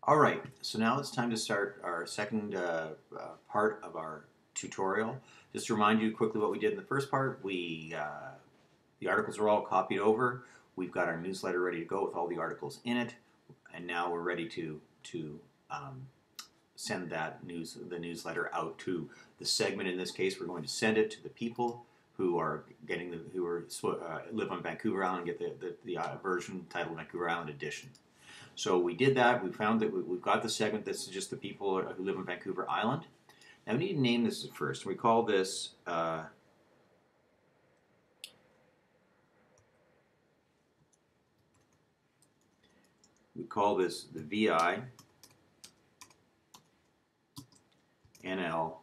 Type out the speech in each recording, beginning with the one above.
All right, so now it's time to start our second part of our tutorial. Just to remind you quickly what we did in the first part, the articles are all copied over. We've got our newsletter ready to go with all the articles in it, and now we're ready to send the newsletter out to the segment. In this case, we're going to send it to the people who live on Vancouver Island and get the version titled Vancouver Island Edition. So we did that. We found that we've got the segment that's just the people who live on Vancouver Island. Now we need to name this at first. We call this the VI NL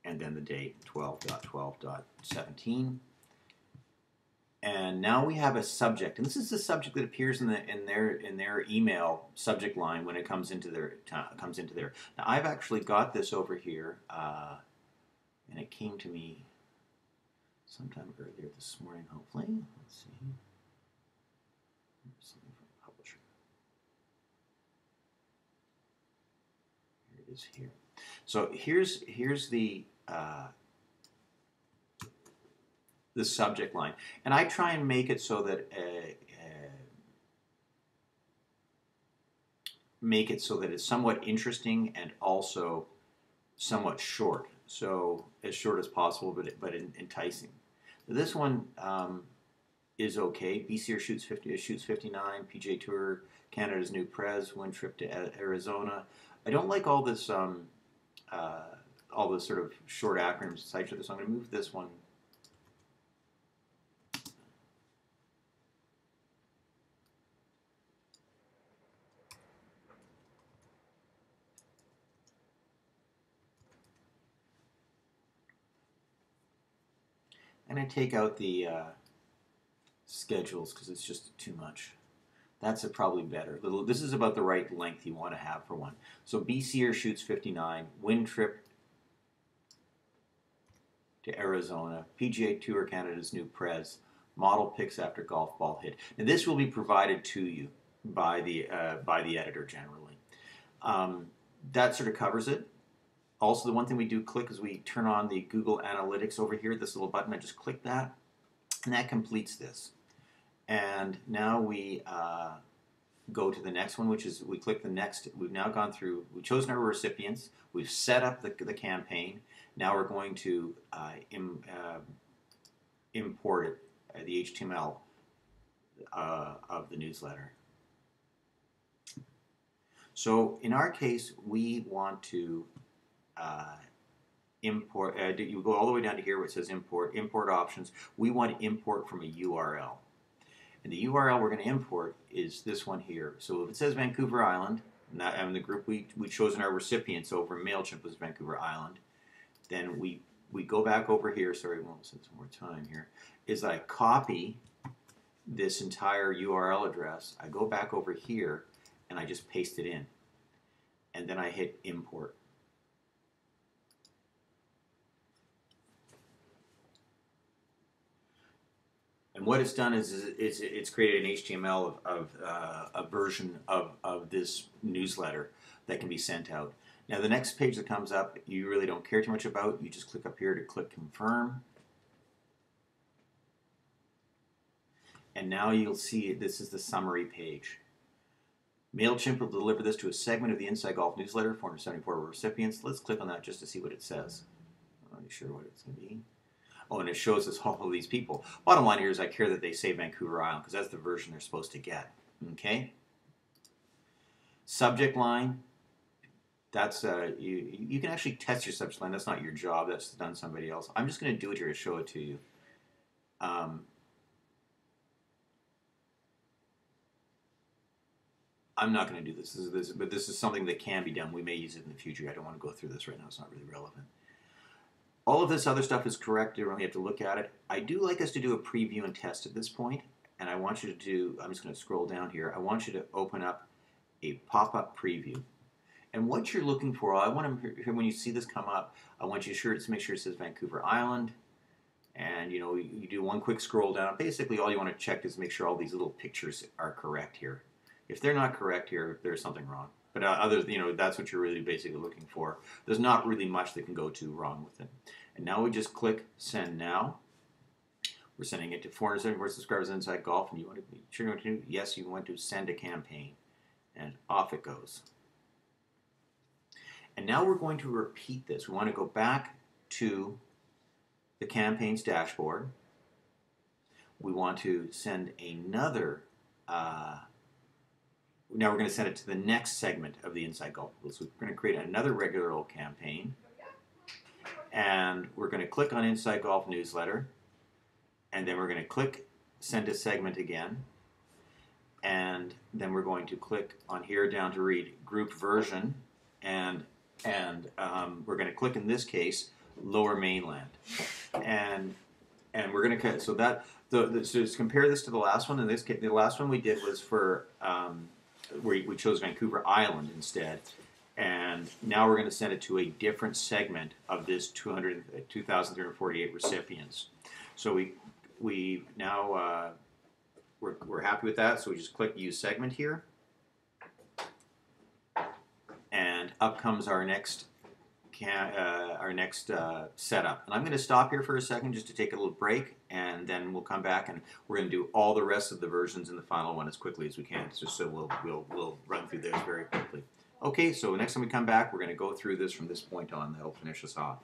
and then the date 12.12.17. And now we have a subject, and this is the subject that appears in their email subject line when it comes into their. Now I've actually got this over here, and it came to me sometime earlier this morning. Hopefully, let's see. Something from the publisher. Here it is here. So here's the subject line, and I try and make it so that it's somewhat interesting and also somewhat short. So as short as possible, but enticing. This one is okay. BC shoots 59. PGA Tour Canada's new Prez win trip to Arizona. I don't like all this sort of short acronyms aside for this. So I'm going to move this one. And I take out the schedules because it's just too much. That's probably better. This is about the right length you want to have for one. So BCer shoots 59, win trip to Arizona, PGA Tour Canada's new Prez, model picks after golf ball hit. And this will be provided to you by the editor generally. That sort of covers it. Also, the one thing we do click is we turn on the Google Analytics over here, this little button. I just click that, and that completes this. And now we go to the next one, which is we click the next. We've now gone through, we've chosen our recipients, we've set up the campaign. Now we're going to import it, the HTML of the newsletter. So in our case, we want to import, you go all the way down to here where it says import options. We want to import from a URL. And the URL we're going to import is this one here. So if it says Vancouver Island, and the group we've chosen our recipients over MailChimp was Vancouver Island, then we go back over here, sorry, we won't spend some more time here, is I copy this entire URL address, I go back over here, and I just paste it in. And then I hit import. And what it's done is it's created an HTML of a version of this newsletter that can be sent out. Now the next page that comes up, you really don't care too much about. You just click up here to click confirm. And now you'll see this is the summary page. MailChimp will deliver this to a segment of the Inside Golf newsletter, 474 recipients. Let's click on that just to see what it says. I'm not sure what it's going to be. Oh, and it shows us all of these people. Bottom line here is I care that they say Vancouver Island because that's the version they're supposed to get. Okay? Subject line. That's you can actually test your subject line. That's not your job. That's done somebody else. I'm just going to do it here to show it to you. I'm not going to do this. But this is something that can be done. We may use it in the future. I don't want to go through this right now. It's not really relevant. All of this other stuff is correct. You only have to look at it. I do like us to do a preview and test at this point, and I want you to do, I'm just going to scroll down here. I want you to open up a pop-up preview. And what you're looking for, I want to, when you see this come up, I want you to make sure it says Vancouver Island. And you do one quick scroll down. Basically, all you want to check is make sure all these little pictures are correct here. If they're not correct here, there's something wrong. But that's what you're really basically looking for. There's not really much that can go too wrong with it. And now we just click Send Now. We're sending it to 474 subscribers Inside Golf, and you want to be sure to yes, you want to send a campaign, and off it goes. And now we're going to repeat this. We want to go back to the campaigns dashboard. We want to send another. Now we're going to send it to the next segment of the Inside Golf. So we're going to create another regular old campaign, and we're going to click on Inside Golf Newsletter. And then we're going to click Send a Segment again. And then we're going to click on here down to read Group Version. And we're going to click, in this case, Lower Mainland. And we're going to, so that, so let's compare this to the last one. In this case, the last one we did was for, we chose Vancouver Island instead. And now we're going to send it to a different segment of this 2,348 recipients. So we now we're happy with that, so we just click Use Segment here, and up comes our next setup. And I'm going to stop here for a second just to take a little break, and then we'll come back and we're going to do all the rest of the versions in the final one as quickly as we can. Just so we'll run through this very quickly. Okay, so next time we come back, we're going to go through this from this point on. That'll finish us off.